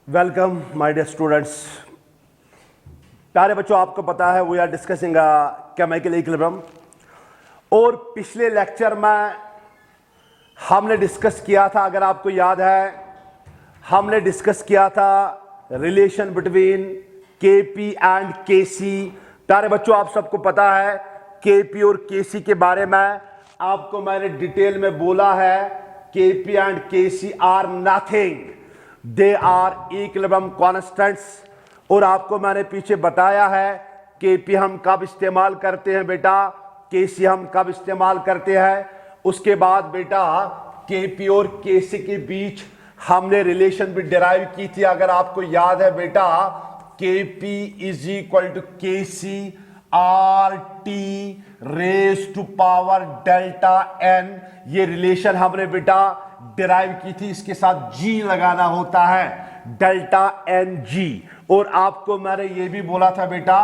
Welcome my dear students. प्यारे बच्चों, आपको पता है we are discussing chemical equilibrium और पिछले लेक्चर में हमने डिस्कस किया था, अगर आपको याद है, हमने डिस्कस किया था रिलेशन बिटवीन केपी एंड केसी। प्यारे बच्चों, आप सबको पता है केपी और केसी के बारे में आपको मैंने डिटेल में बोला है। Kp and Kc are nothing, they are equilibrium constants. और आपको मैंने पीछे बताया है केपी हम कब इस्तेमाल करते हैं बेटा, केसी हम कब इस्तेमाल करते हैं। उसके बाद बेटा केपी और केसी के बीच हमने रिलेशन भी डिराइव की थी, अगर आपको याद है बेटा। Kp is equal to Kc R T raise to power delta n. ये रिलेशन हमने बेटा डिराइव की थी, इसके साथ जी लगाना होता है, डेल्टा एन जी। और आपको मैंने ये भी बोला था बेटा,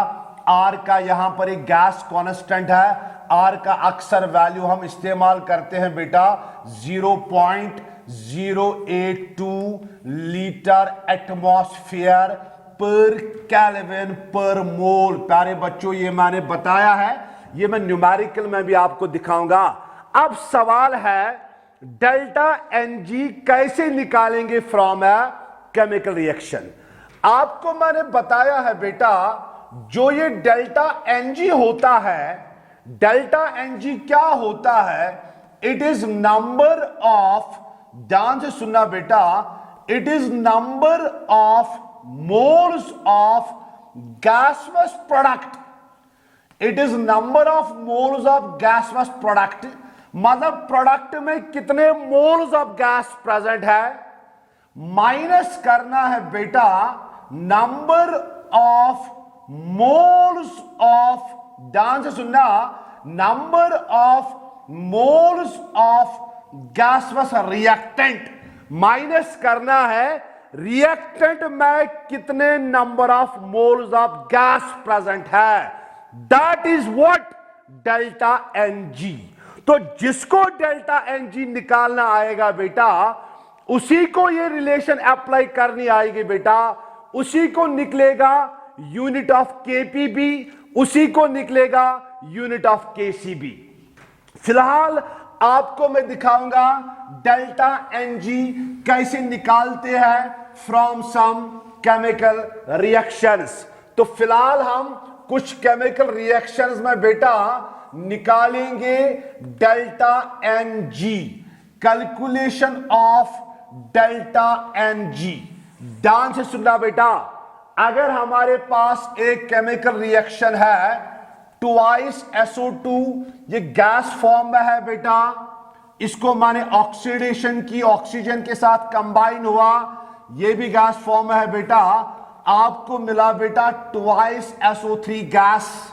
आर का यहां पर एक गैस कांस्टेंट है, आर का अक्सर वैल्यू हम इस्तेमाल करते हैं बेटा 0.082 लीटर एटमॉस्फेयर पर केल्विन पर मोल। प्यारे बच्चों, ये मैंने बताया है, ये मैं न्यूमेरिकल में भी आपको दिखाऊंगा। अब सवाल है डेल्टा एन जी कैसे निकालेंगे फ्रॉम ए केमिकल रिएक्शन। आपको मैंने बताया है बेटा, जो ये डेल्टा एन जी होता है, डेल्टा एन जी क्या होता है, इट इज नंबर ऑफ, ध्यान से सुनना बेटा, it is number of moles of gaseous product। It is number of moles of gaseous product, मतलब प्रोडक्ट में कितने मोल्स ऑफ गैस प्रेजेंट है, माइनस करना है बेटा नंबर ऑफ मोल्स ऑफ, ध्यान से सुनना, number of moles of gaseous reactant, minus करना है रिएक्टेंट में कितने number of moles of gas present है। That is what delta N G. तो जिसको डेल्टा एन जी निकालना आएगा बेटा, उसी को ये रिलेशन अप्लाई करनी आएगी बेटा, उसी को निकलेगा यूनिट ऑफ केपी भी, उसी को निकलेगा यूनिट ऑफ केसी भी। फिलहाल आपको मैं दिखाऊंगा डेल्टा एन जी कैसे निकालते हैं फ्रॉम सम केमिकल रिएक्शंस। तो फिलहाल हम कुछ केमिकल रिएक्शंस में बेटा निकालेंगे delta N g, calculation of delta N g. ध्यान से सुनना बेटा, अगर हमारे पास एक केमिकल रिएक्शन है, ट्वाइस SO2, ये गैस फॉर्म में है बेटा, इसको माने ऑक्सीडेशन की, ऑक्सीजन के साथ कंबाइन हुआ, ये भी गैस फॉर्म में है बेटा, आपको मिला बेटा ट्वाइस SO3 गैस।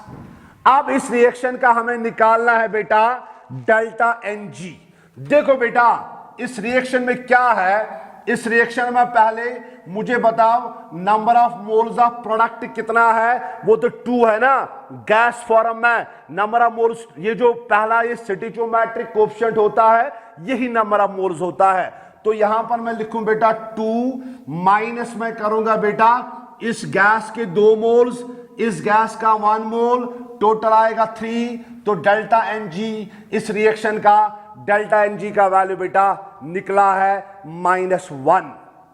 अब इस रिएक्शन का हमें निकालना है बेटा डेल्टा एन जी। देखो बेटा, इस रिएक्शन में क्या है, इस रिएक्शन में पहले मुझे बताओ number of moles of product कितना है, वो तो 2 है ना, गैस फॉर्म में नंबर ऑफ मोल्स, ये जो पहला ये स्टोइचोमेट्रिक कोएफिशिएंट होता है, यही नंबर ऑफ मोल्स होता है। तो यहां पर मैं लिखूं बेटा 2 माइनस में करूंगा बेटा इस गैस के 2 मोल्स, इस गैस का 1 मोल, टोटल आएगा 3। तो डेल्टा एन जी, इस रिएक्शन का डेल्टा एन जी का वैल्यू बेटा निकला है -1।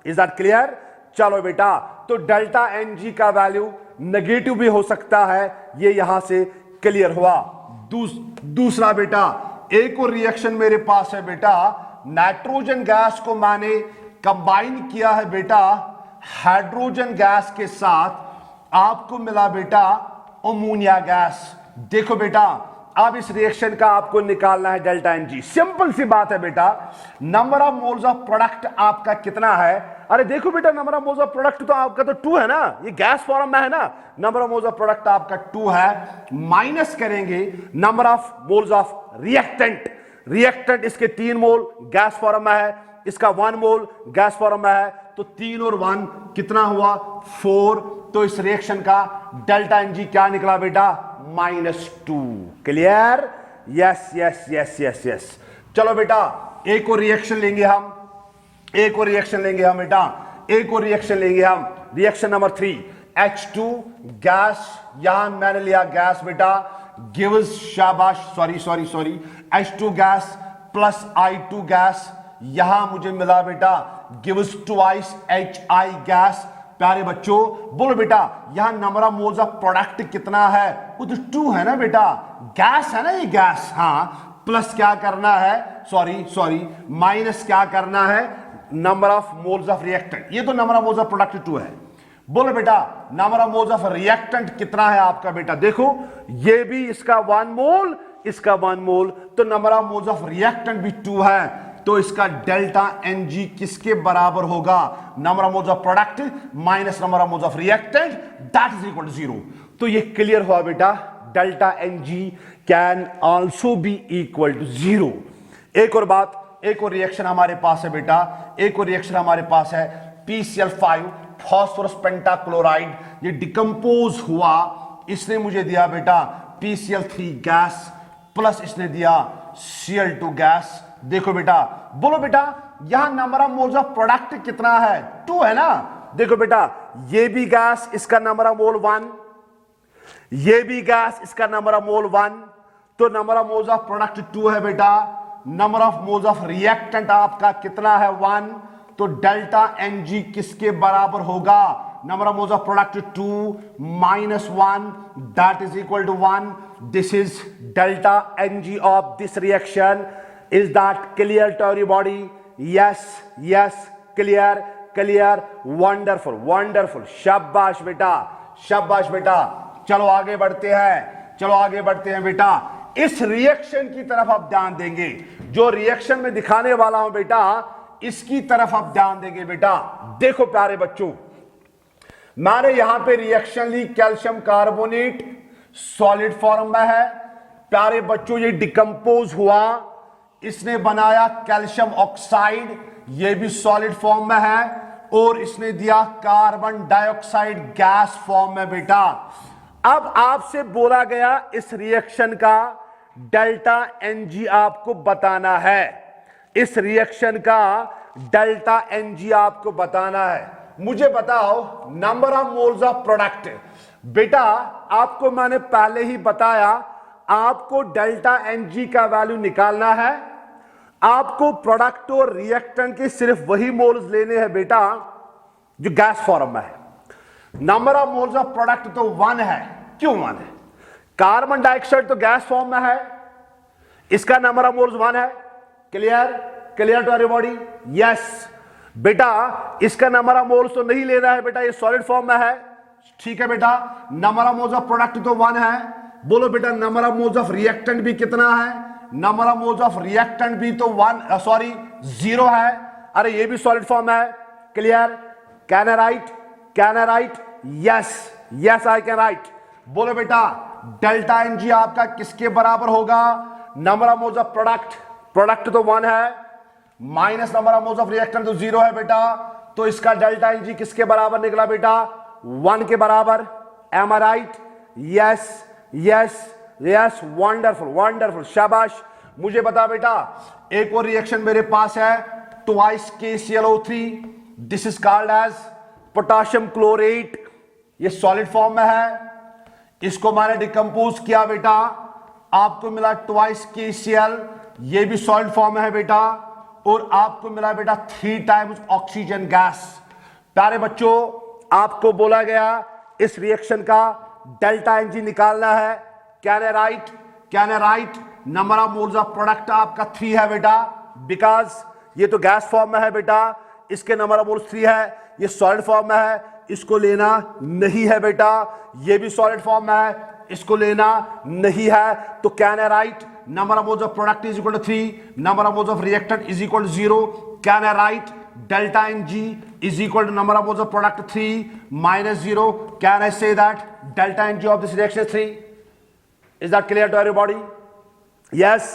Is that clear? चलो बेटा, तो डेल्टा एन जी का वैल्यू नेगेटिव भी हो सकता है, ये यहां से क्लियर हुआ। दूसरा बेटा, एक और रिएक्शन मेरे पास है बेटा, नाइट्रोजन गैस को मैंने कंबाइन किया है बेटा हाइड्रोजन गैस के साथ, आपको मिला बेटा अमोनिया गैस। देखो बेटा, अब इस रिएक्शन का आपको निकालना है डेल्टा एन जी। सिंपल सी बात है बेटा, number of moles of product आपका कितना है। अरे देखो बेटा, number of moles of product तो आपका तो 2 है ना, ये गैस फॉर्म में है ना, number of moles of product आपका 2 है, माइनस करेंगे number of moles of reactant. Reactant इसके 3 मोल गैस फॉर्म में है, इसका 1 मोल गैस फॉर्म में है, तो 3 और 1 कितना हुआ 4। तो इस रिएक्शन का डेल्टा एन जी क्या निकला बेटा -2। Clear? Yes yes yes yes yes. चलो बेटा, एक और रिएक्शन लेंगे हम, एक और रिएक्शन लेंगे हम बेटा। एक और रिएक्शन लेंगे हम, रिएक्शन नंबर 3, H2 गैस, यहां मैंने लिया गैस बेटा, गिव्स, शाबाश, sorry, H2 gas plus I2 gas, यहां मुझे मिला बेटा गिव्स ट्वाइस HI गैस। प्यारे बच्चों बोलो बेटा यहां number of moles of product कितना है, वो तो 2 है ना बेटा, गैस है ना ये गैस, हाँ, प्लस क्या करना है, सॉरी माइनस क्या करना है, number of moles of reactant, ये तो number of moles of product 2 है। बोलो बेटा number of moles of reactant कितना है आपका बेटा, देखो ये भी इसका 1 मोल, इसका 1 मोल, तो number of moles of reactant भी 2 है, तो इसका डेल्टा Ng किसके बराबर होगा, number of moles of product minus number of moles of reactant, that is equal to 0। तो ये क्लियर हुआ बेटा, delta Ng can also be equal to 0। एक और बात, एक और रिएक्शन हमारे पास है बेटा, एक और रिएक्शन हमारे पास है PCl5 फास्फोरस पेंटाक्लोराइड, ये डिकम्पोज हुआ, इसने मुझे दिया बेटा PCl3 गैस प्लस इसने दिया Cl2 गैस। देखो बेटा, बोलो बेटा यहां number of moles of product कितना है, 2 है ना, देखो बेटा ये भी गैस, इसका नंबर ऑफ मोल 1, ये भी गैस, इसका नंबर ऑफ मोल 1, तो number of moles of product 2 है बेटा, number of moles of reactant आपका कितना है 1, तो डेल्टा Ng किसके बराबर होगा, number of moles of product 2 minus 1, that is equal to 1। This is delta Ng of this reaction. Is that clear to everybody? Yes, clear, wonderful, शाबाश बेटा। चलो आगे बढ़ते हैं बेटा, इस रिएक्शन की तरफ आप ध्यान देंगे, जो रिएक्शन में दिखाने वाला हूं बेटा, इसकी तरफ आप ध्यान देंगे बेटा। देखो प्यारे बच्चों, मैंने यहां पे रिएक्शन ली, कैल्शियम कार्बोनेट सॉलिड फॉर्म में है, प्यारे बच्चों ये डिकम्पोज हुआ, इसने बनाया कैल्शियम ऑक्साइड, ये भी सॉलिड फॉर्म में है, और इसने दिया कार्बन डाइऑक्साइड गैस फॉर्म में बेटा। अब आपसे बोला गया इस रिएक्शन का डेल्टा Ng आपको बताना है, इस रिएक्शन का डेल्टा Ng आपको बताना है। मुझे बताओ number of moles of product, बेटा आपको मैंने पहले ही बताया, आपको डेल्टा Ng का वैल्यू निकालना है, आपको प्रोडक्ट और रिएक्टेंट के सिर्फ वही मोल्स लेने हैं बेटा जो गैस फॉर्म में है। Number of moles of product तो 1 है, क्यों 1 है, कार्बन डाइऑक्साइड तो गैस फॉर्म में है, इसका नंबर ऑफ मोल्स 1 है। Clear to everybody? यस बेटा, इसका नंबर ऑफ मोल्स तो नहीं लेना है बेटा, ये सॉलिड फॉर्म में है, ठीक है बेटा। Number of moles of product तो 1 है। बोलो बेटा number of moles of reactant भी कितना है, number of moles of reactant भी तो 0 है, अरे ये भी सॉलिड फॉर्म है। Clear? Can I right? Yes I can write. बोलो बेटा डेल्टा Ng आपका किसके बराबर होगा, number of moles of product तो 1 है, minus number of moles of reactant तो 0 है बेटा, तो इसका डेल्टा Ng किसके बराबर निकला बेटा, 1 के बराबर। Am I right? Yes, wonderful, शाबाश। मुझे बता बेटा, एक और रिएक्शन मेरे पास है, twice KClO3, this is called as potassium chlorate, ये सॉलिड फॉर्म में है, इसको मैंने डिकम्पोज किया बेटा, आपको मिला ट्वाइस KCl, ये भी सॉलिड फॉर्म में है बेटा, और आपको मिला बेटा 3 टाइम्स ऑक्सीजन गैस। प्यारे बच्चों आपको बोला गया इस रिएक्शन का डेल्टा Ng निकालना है। Can I write? Number of moles of product आपका 3 है बेटा, बिकॉज ये तो गैस फॉर्म में है बेटा, इसके नंबर ऑफ मोल्स 3 है, ये सॉलिड फॉर्म में है, इसको लेना नहीं है बेटा, ये भी सॉलिड फॉर्म में है, इसको लेना नहीं है, तो can I write? Number of moles of product is equal to 3, number of moles of reactant is equal to 0। Can I write? Delta Ng is equal to number of moles of product 3 minus 0. Can I say that delta Ng of this reaction is 3? Is that clear to everybody? Yes,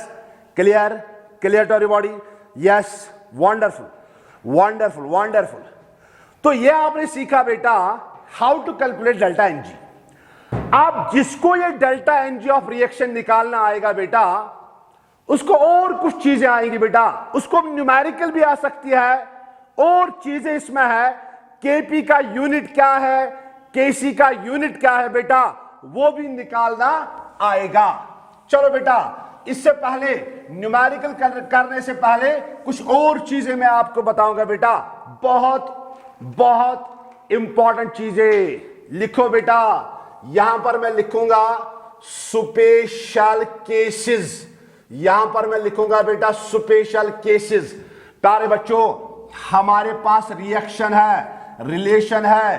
clear to everybody? Yes, wonderful. तो ये आपने सीखा बेटा how to calculate delta Ng। अब जिसको ये delta Ng of reaction निकालना आएगा बेटा, उसको और कुछ चीजें आएंगी बेटा, उसको न्यूमेरिकल भी आ सकती है, और चीजें इसमें है केपी का यूनिट क्या है, केसी का यूनिट क्या है बेटा, वो भी निकालना आएगा। चलो बेटा, इससे पहले न्यूमेरिकल करने से पहले कुछ और चीजें मैं आपको बताऊंगा बेटा, बहुत बहुत इंपॉर्टेंट चीजें। लिखो बेटा, यहां पर मैं लिखूंगा स्पेशल केसेस, यहां पर मैं लिखूंगा बेटा स्पेशल केसेस। प्यारे बच्चों, हमारे पास रिएक्शन है, रिलेशन है,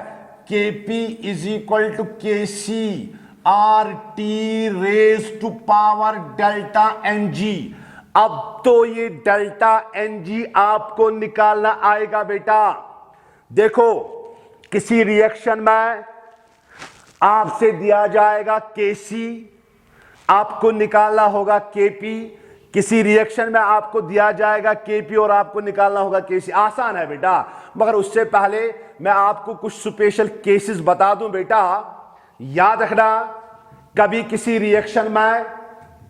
Kp is equal to Kc R T raise to power delta N g. अब तो ये डेल्टा एन जी आपको निकालना आएगा बेटा। देखो, किसी रिएक्शन में आपसे दिया जाएगा केसी, आपको निकालना होगा केपी। किसी रिएक्शन में आपको दिया जाएगा केपी और आपको निकालना होगा केसी। आसान है बेटा, मगर उससे पहले मैं आपको कुछ स्पेशल केसेस बता दूं बेटा। याद रखना, कभी किसी रिएक्शन में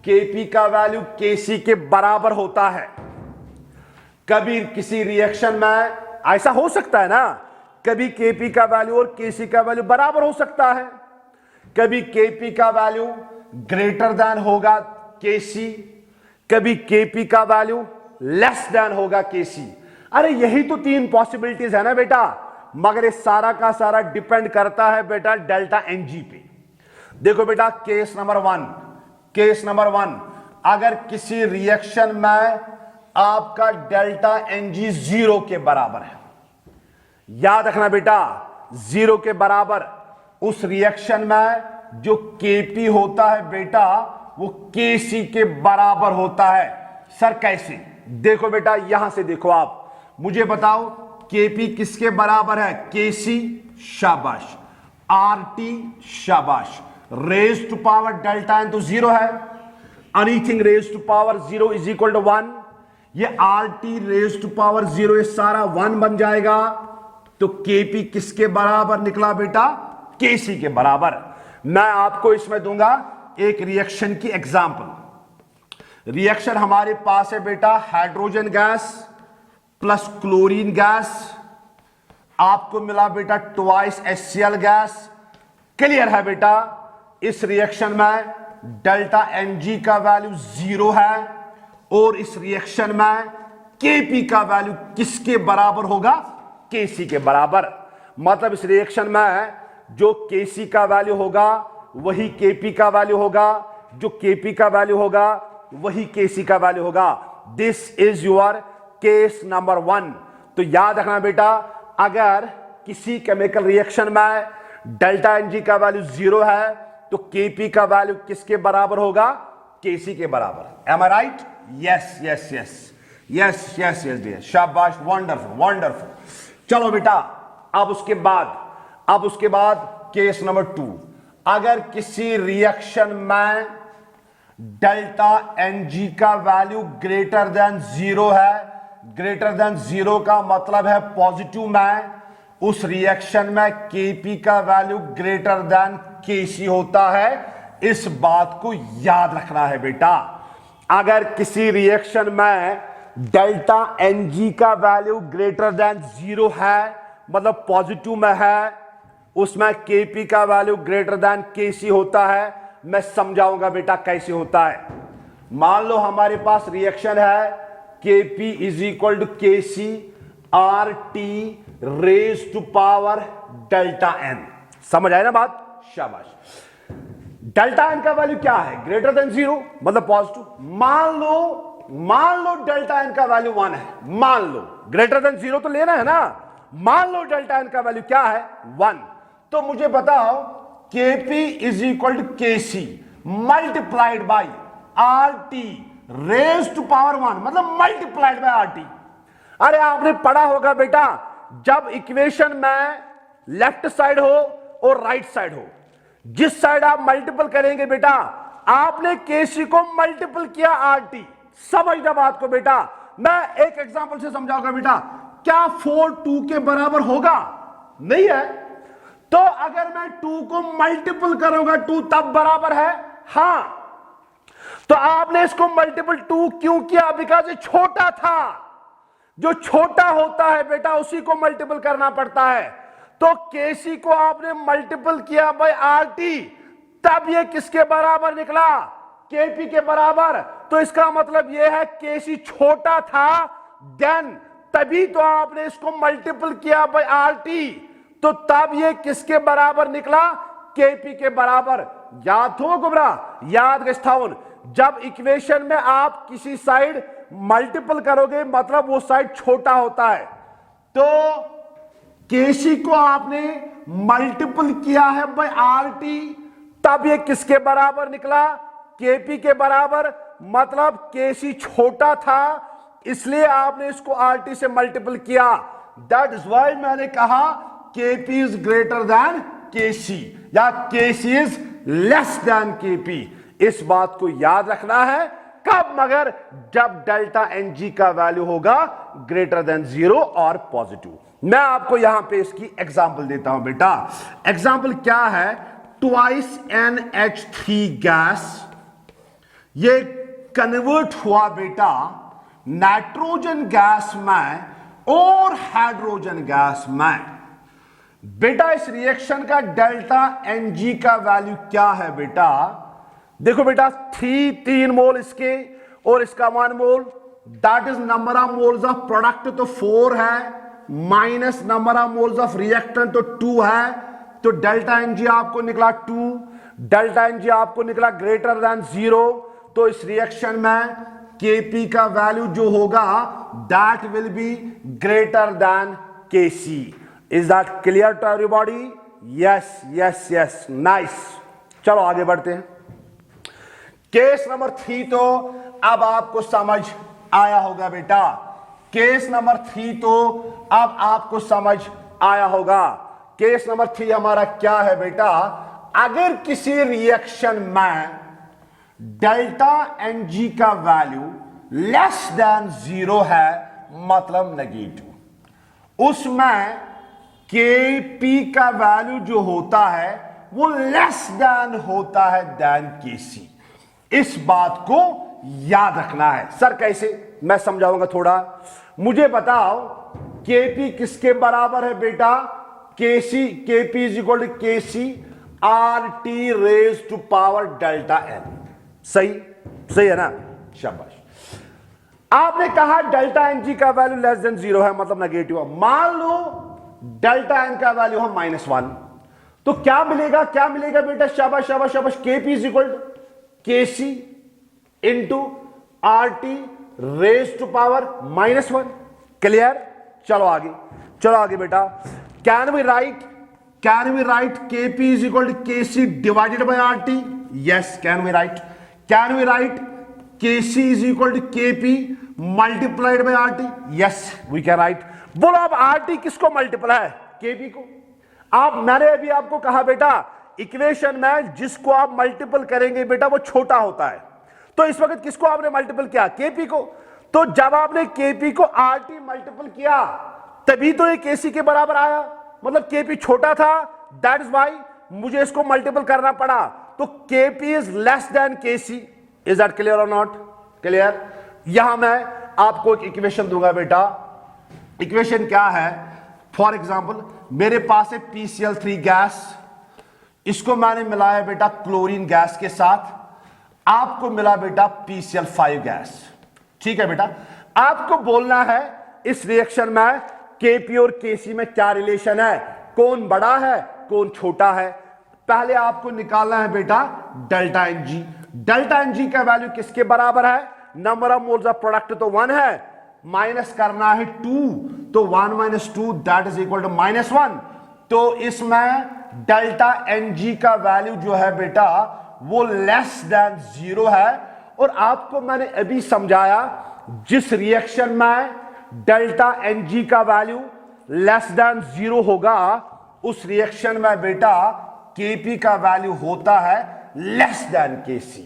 केपी का वैल्यू केसी के बराबर होता है, कभी किसी रिएक्शन में ऐसा हो सकता है ना, कभी केपी का वैल्यू और केसी का वैल्यू बराबर हो सकता है, कभी केपी का वैल्यू ग्रेटर देन होगा केसी, कभी केपी का वैल्यू लेस देन होगा केसी। अरे यही तो तीन पॉसिबिलिटीज है ना बेटा, मगर ये सारा का सारा डिपेंड करता है बेटा डेल्टा एनजी पे। देखो बेटा, केस नंबर वन, अगर किसी रिएक्शन में आपका डेल्टा एनजी 0 के बराबर है, याद रखना बेटा 0 के बराबर, उस रिएक्शन में जो केपी होता है बेटा वो केसी के बराबर होता है। सर कैसे? देखो बेटा, यहां से देखो, आप मुझे बताओ केपी किसके बराबर है, केसी, शाबाश, आरटी, शाबाश, raise to power delta n तो 0 है, anything raise to power 0 is equal to 1, ये आरटी रेज टू पावर 0 ये सारा 1 बन जाएगा। तो केपी किसके बराबर निकला बेटा, केसी के बराबर। मैं आपको इसमें दूंगा एक रिएक्शन की एग्जांपल। रिएक्शन हमारे पास है बेटा hydrogen gas plus chlorine gas, आपको मिला बेटा ट्वाइस HCl गैस। क्लियर है बेटा, इस रिएक्शन में डेल्टा Mg का वैल्यू 0 है और इस रिएक्शन में Kp का वैल्यू किसके बराबर होगा, Kc के बराबर। मतलब इस रिएक्शन में जो Kc का वैल्यू होगा वही Kp का वैल्यू होगा, जो Kp का वैल्यू होगा वही Kc का वैल्यू होगा। This is your case number 1। तो याद रखना बेटा, अगर किसी केमिकल रिएक्शन में डेल्टा Ng का वैल्यू 0 है तो Kp का वैल्यू किसके बराबर होगा, Kc के बराबर। Am I right? Yes yes yes yes yes yes dear, शाबाश, वंडरफुल वंडरफुल। चलो बेटा, अब उसके बाद केस नंबर 2, अगर किसी रिएक्शन में डेल्टा Ng का वैल्यू ग्रेटर देन 0 है, ग्रेटर देन 0 का मतलब है पॉजिटिव में, उस रिएक्शन में Kp का वैल्यू ग्रेटर देन Kc होता है। इस बात को याद रखना है बेटा। अगर किसी रिएक्शन में डेल्टा Ng का वैल्यू ग्रेटर देन 0 है, मतलब पॉजिटिव में है, उसमें Kp का वैल्यू ग्रेटर देन Kc होता है। मैं समझाऊंगा बेटा कैसे होता है। मान लो हमारे पास रिएक्शन है Kp is equal to Kc R T raise to power delta n। समझ आए ना बात? शाबाश। डेल्टा n का वैल्यू क्या है, ग्रेटर देन 0 मतलब पॉजिटिव। मान लो डेल्टा n का वैल्यू 1 है, मान लो, ग्रेटर देन 0 तो लेना है ना। मान लो डेल्टा n का वैल्यू क्या है, 1। तो मुझे बताओ Kp is equal to Kc multiplied by R T raise to power 1 मतलब मल्टीप्लाइड बाय आर टी। अरे आपने पढ़ा होगा बेटा, जब इक्वेशन में लेफ्ट साइड हो और राइट साइड हो, जिस साइड आप मल्टीपल करेंगे बेटा, आपने Kc को मल्टीपल किया आर टी। समझना बात को बेटा, मैं एक एग्जांपल से समझाऊंगा बेटा। क्या 4 2 के बराबर होगा? नहीं है। तो अगर मैं 2 को मल्टीपल करूंगा 2 तब बराबर है, हां। तो आपने इसको मल्टीपल 2 क्यों किया? बिकॉज ये छोटा था। जो छोटा होता है बेटा उसी को मल्टीपल करना पड़ता है। तो केसी को आपने मल्टीपल किया बाय आरटी, तब ये किसके बराबर निकला? केपी के बराबर। तो इसका मतलब यह है केसी छोटा था देन, तभी तो आपने इसको मल्टीपल किया बाय आरटी, तो तब ये किसके बराबर निकला? केपी के बराबर। याद हो गुमरा? याद गस्ताउन, जब इक्वेशन में आप किसी साइड मल्टीपल करोगे मतलब वो साइड छोटा होता है। तो केसी को आपने मल्टीपल किया है बाय आरटी, तब ये किसके बराबर निकला? केपी के बराबर। मतलब केसी छोटा था इसलिए आपने इसको आरटी से मल्टीपल किया। दैट इज वाई मैंने कहा केपी इज ग्रेटर देन केसी या केसी इज लेस देन केपी। इस बात को याद रखना है। कब? मगर जब डेल्टा एन जी का वैल्यू होगा ग्रेटर देन 0 और पॉजिटिव। मैं आपको यहां पे इसकी एग्जांपल देता हूं बेटा। एग्जांपल क्या है? ट्वाइस NH3 गैस, ये कन्वर्ट हुआ बेटा नाइट्रोजन गैस में और हाइड्रोजन गैस में। बेटा इस रिएक्शन का डेल्टा Ng का वैल्यू क्या है बेटा? देखो बेटा 3 मोल इसके और इसका 1 mole, that is number of moles of product तो 4 है, minus number of moles of reactant तो 2 है, तो डेल्टा Ng आपको निकला 2। डेल्टा Ng आपको निकला ग्रेटर देन 0, तो इस रिएक्शन में Kp का वैल्यू जो होगा that will be greater than Kc। Is that clear to everybody? Yes yes yes, nice. चलो आगे बढ़ते हैं। केस नंबर 3 तो अब आपको समझ आया होगा बेटा। केस नंबर 3 तो अब आपको समझ आया होगा। केस नंबर 3 हमारा क्या है बेटा? अगर किसी रिएक्शन में डेल्टा Ng का वैल्यू लेस देन 0 है मतलब नेगेटिव, उसमें Kp का वैल्यू जो होता है वो लेस देन होता है देन Kc। इस बात को याद रखना है। सर कैसे? मैं समझाऊंगा थोड़ा। मुझे बताओ Kp किसके बराबर है बेटा? Kc, Kp is equal to Kc RT raise to power delta n। सही? सही है ना? शाबाश। आपने कहा डेल्टा Ng का वैल्यू लेस देन 0 है मतलब नेगेटिव है। मान लो डेल्टा n का वैल्यू है -1, तो क्या मिलेगा? क्या मिलेगा बेटा? शाबाश शाबाश शाबाश। Kp is equal to Kc into RT raise to power -1। Clear? चलो आगे, चलो आगे बेटा। Can we write Kp is equal to Kc divided by RT? Yes, can we write? Can we write Kc is equal to Kp multiplied by RT? Yes, we can write. बोलो अब RT किसको multiple है? Kp को। आप, मैंने अभी आपको कहा बेटा इक्वेशन में जिसको आप मल्टीपल करेंगे बेटा वो छोटा होता है, तो इस वक्त किसको आपने मल्टीपल किया? Kp को। तो जब आपने Kp को RT मल्टीपल किया तभी तो ये Kc के बराबर आया, मतलब Kp छोटा था, दैट इज वाई मुझे इसको मल्टीपल करना पड़ा। तो Kp is less than Kc। Is that clear और नॉट क्लियर? यहां मैं आपको एक इक्वेशन दूंगा बेटा। इक्वेशन क्या है? फॉर एग्जाम्पल मेरे पास है PCl3 गैस, इसको मैंने मिलाया बेटा क्लोरीन गैस के साथ, आपको मिला बेटा PCl5 गैस। ठीक है बेटा, आपको बोलना है इस रिएक्शन में Kp और Kc में क्या रिलेशन है, कौन बड़ा है कौन छोटा है। पहले आपको निकालना है बेटा डेल्टा Ng। डेल्टा Ng का वैल्यू किसके बराबर है? Number of moles of product तो 1 है, माइनस करना है 2, तो 1 minus 2 that is equal to -1। तो इसमें डेल्टा Ng का वैल्यू जो है बेटा वो लेस देन 0 है। और आपको मैंने अभी समझाया जिस रिएक्शन में डेल्टा Ng का वैल्यू लेस देन 0 होगा उस रिएक्शन में बेटा Kp का वैल्यू होता है less than Kc।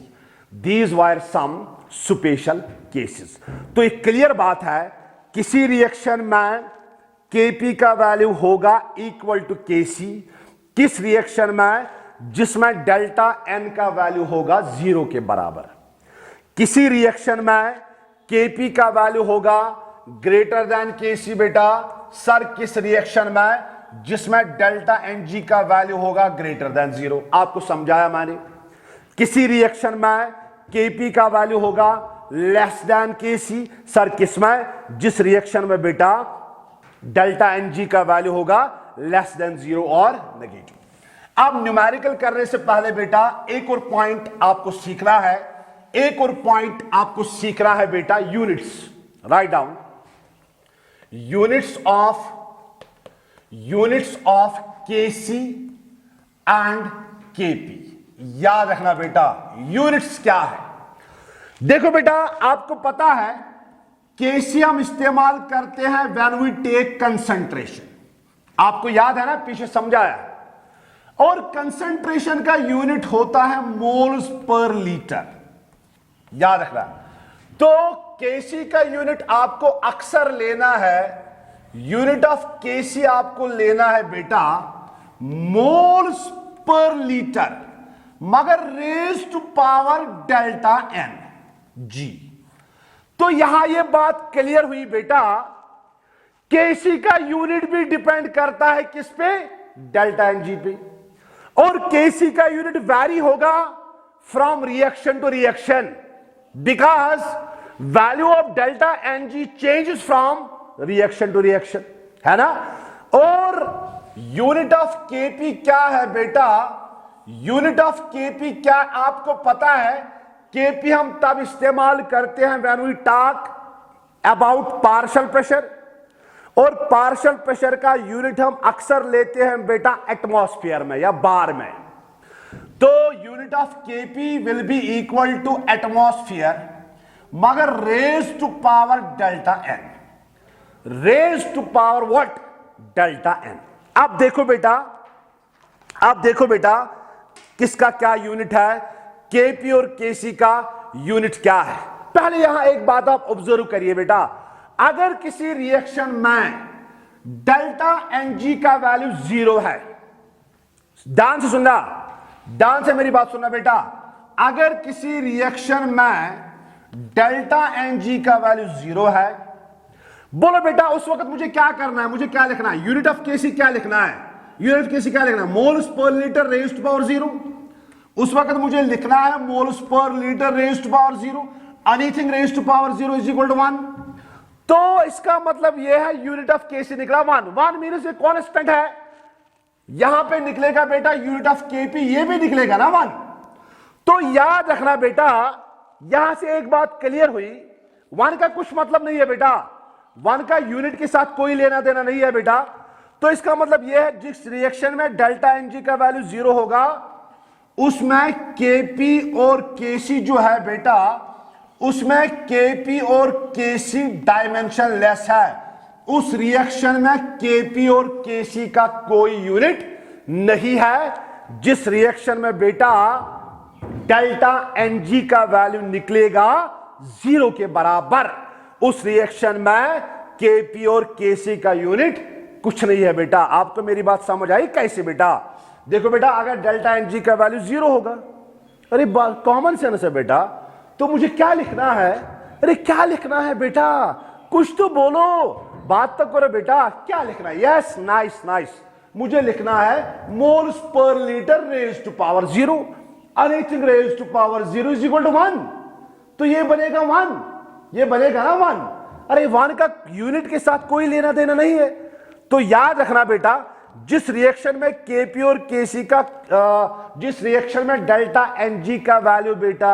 These were some special cases. तो एक क्लियर बात है, किसी रिएक्शन में Kp का वैल्यू होगा इक्वल टू Kc, किस रिएक्शन में? जिसमें डेल्टा n का वैल्यू होगा 0 के बराबर। किसी रिएक्शन में Kp का वैल्यू होगा ग्रेटर देन Kc बेटा। सर किस रिएक्शन में? जिसमें डेल्टा एनजी का वैल्यू होगा ग्रेटर देन 0। आपको समझाया मैंने। किसी रिएक्शन में केपी का वैल्यू होगा लेस देन केसी। सर किसमें? जिस रिएक्शन में बेटा डेल्टा एनजी का वैल्यू होगा लेस देन 0 और नेगेटिव। अब न्यूमेरिकल करने से पहले बेटा एक और पॉइंट आपको सीखना है, एक और पॉइंट आपको सीखना है बेटा, units. Write down units of Kc and Kp. याद रखना बेटा यूनिट्स क्या है। देखो बेटा आपको पता है केसी हम इस्तेमाल करते हैं व्हेन वी टेक कंसंट्रेशन। आपको याद है ना, पीछे समझाया। और कंसंट्रेशन का यूनिट होता है मोल्स पर लीटर। याद रखना। तो केसी का यूनिट आपको अक्सर लेना है, यूनिट ऑफ केसी आपको लेना है बेटा मोल्स पर लीटर, मगर raise to power delta N G. तो यहां यह बात क्लियर हुई बेटा, केसी का यूनिट भी डिपेंड करता है किस पे? डेल्टा एन जी पे। और केसी का यूनिट वैरी होगा from reaction to reaction, because value of delta N G changes from reaction to reaction, है ना। और यूनिट ऑफ केपी क्या है बेटा? यूनिट ऑफ केपी क्या आपको पता है? केपी हम तब इस्तेमाल करते हैं when we talk about partial pressure, और पार्शियल प्रेशर का यूनिट हम अक्सर लेते हैं बेटा एटमॉस्फेयर में या बार में। तो unit of KP will be equal to atmosphere मगर raise to power delta N, raise to power what? Delta N. अब देखो बेटा किसका क्या यूनिट है, केपी और केसी का यूनिट क्या है। पहले यहां एक बात आप ऑब्जर्व करिए बेटा, अगर किसी रिएक्शन में डेल्टा एनजी का वैल्यू 0 है, ध्यान से सुनना, ध्यान से मेरी बात सुनना बेटा, अगर किसी रिएक्शन में डेल्टा एनजी का वैल्यू 0 है, बोलो बेटा उस वक्त मुझे क्या करना है, मुझे क्या लिखना है? यूनिट ऑफ केसी क्या लिखना है? यूनिट ऑफ केसी क्या लिखना है? मोल्स पर लीटर रेज टू पावर 0। उस वक्त मुझे लिखना है मोल्स पर litre raise to power 0, anything raise to power 0 is equal to 1। तो इसका मतलब यह है यूनिट ऑफ केसी निकला 1। 1 मीनस ये कांस्टेंट है, यहां पे निकलेगा बेटा यूनिट ऑफ केपी, ये भी निकलेगा ना 1। तो याद रखना बेटा, यहां से एक बात क्लियर हुई, 1 का कुछ मतलब नहीं है बेटा, 1 का यूनिट के साथ कोई लेना देना नहीं है बेटा। तो इसका मतलब यह है जिस रिएक्शन में डेल्टा एनजी का वैल्यू 0 होगा उसमें केपी और केसी जो है बेटा, उसमें केपी और केसी डायमेंशन लेस है। उस रिएक्शन में केपी और केसी का कोई यूनिट नहीं है। जिस रिएक्शन में बेटा डेल्टा एनजी का वैल्यू निकलेगा 0 के बराबर, उस रिएक्शन में केपी और केसी का यूनिट कुछ नहीं है बेटा। आपको मेरी बात समझ आई कैसे बेटा? देखो बेटा अगर डेल्टा एनजी का वैल्यू 0 होगा, अरे कॉमन सेंस है बेटा, तो मुझे क्या लिखना है? अरे क्या लिखना है बेटा? कुछ तो बोलो, बात तो करो बेटा, क्या लिखना है? Yes, nice nice. मुझे लिखना है मोल्स पर litre raise to power 0, anything raise to power 0 is equal to 1। तो ये बनेगा 1, ये बनेगा ना 1। अरे 1 का यूनिट के साथ कोई लेना देना नहीं है। तो याद रखना बेटा, जिस रिएक्शन में केपी और केसी का जिस रिएक्शन में डेल्टा एनजी का वैल्यू बेटा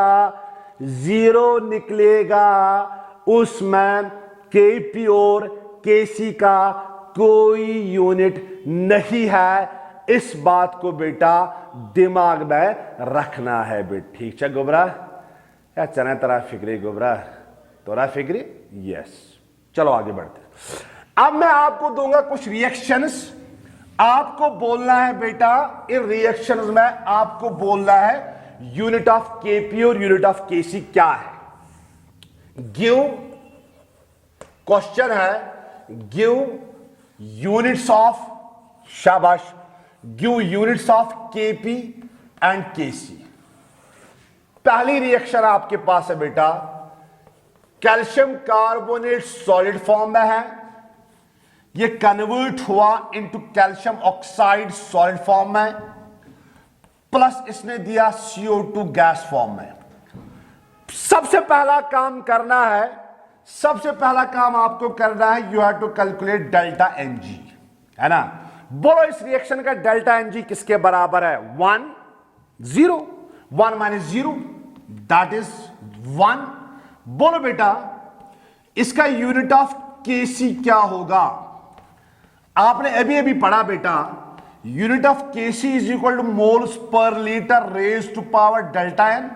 0 निकलेगा, उसमें केपी और केसी का कोई यूनिट नहीं है। इस बात को बेटा दिमाग में रखना है बेटा। ठीक है गोबरा? या चना तरा फिक्री गोबरा, तोरा फिक्री? यस। चलो आगे बढ़ते। अब मैं आपको दूंगा कुछ रिएक्शंस, आपको बोलना है बेटा इन रिएक्शंस में आपको बोलना है यूनिट ऑफ केपी और यूनिट ऑफ केसी क्या है। गिव, क्वेश्चन है गिव यूनिट्स ऑफ, शाबाश, give units of KP and KC. पहली रिएक्शन आपके पास है बेटा, कैल्शियम कार्बोनेट सॉलिड फॉर्म में है, ये कन्वर्ट हुआ into calcium oxide solid form में, प्लस इसने दिया CO2 गैस फॉर्म में। सबसे पहला काम करना है, सबसे पहला काम आपको करना है, you have to calculate delta Ng, है ना। बोलो इस रिएक्शन का डेल्टा Ng किसके बराबर है? 1 0, 1 माइनस 0 दैट इज 1। बोलो बेटा इसका यूनिट ऑफ Kc क्या होगा? आपने अभी अभी पढ़ा बेटा, unit of Kc is equal to moles पर litre raise to power delta n,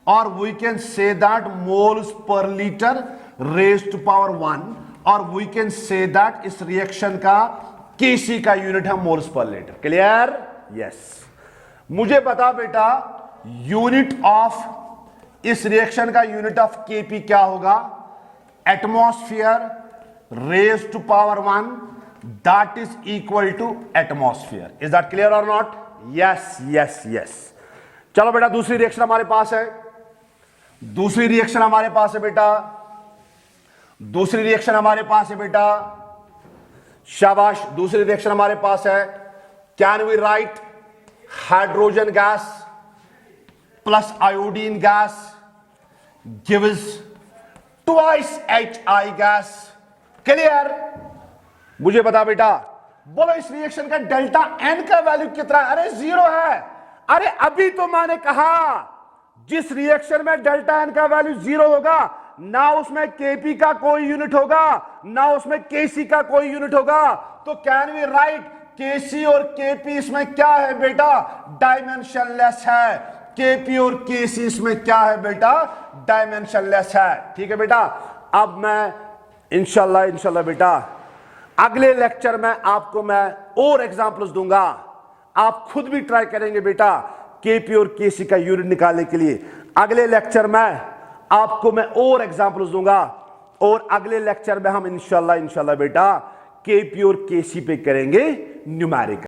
और we can say that moles पर लीटर रेज टू पावर 1, और वी कैन से दैट इस रिएक्शन का Kc का यूनिट है मोल्स पर लीटर। क्लियर? यस। मुझे बता बेटा यूनिट ऑफ इस रिएक्शन का यूनिट ऑफ Kp क्या होगा? Atmosphere raise to power 1 that is equal to atmosphere. Is that clear और नॉट? Yes yes yes. चलो बेटा दूसरी रिएक्शन हमारे पास है, दूसरी रिएक्शन हमारे पास है बेटा, दूसरी रिएक्शन हमारे पास है बेटा, शाबाश। दूसरी रिएक्शन हमारे पास है, can we write hydrogen gas plus iodine gas gives twice HI gas. Clear? मुझे बता बेटा, बोलो इस रिएक्शन का डेल्टा N का वैल्यू कितना है? अरे 0 है। अरे अभी तो मैंने कहा जिस रिएक्शन में डेल्टा N का वैल्यू 0 होगा, ना उसमें Kp का कोई यूनिट होगा, ना उसमें Kc का कोई यूनिट होगा। तो कैन वी राइट Kc और Kp इसमें क्या है बेटा? डायमेंशनलेस है। Kp और Kc इसमें क्या है बेटा? डायमेंशनलेस है। ठीक है बेटा। अब मैं इंशाल्लाह बेटा अगले लेक्चर में आपको मैं और एग्जांपल्स दूंगा, आप खुद भी ट्राई करेंगे बेटा Kp और Kc का यूनिट निकालने के लिए। अगले लेक्चर में आपको मैं और एग्जांपल्स दूंगा, और अगले लेक्चर में हम इंशाल्लाह बेटा Kp और Kc पे करेंगे न्यूमेरिकल।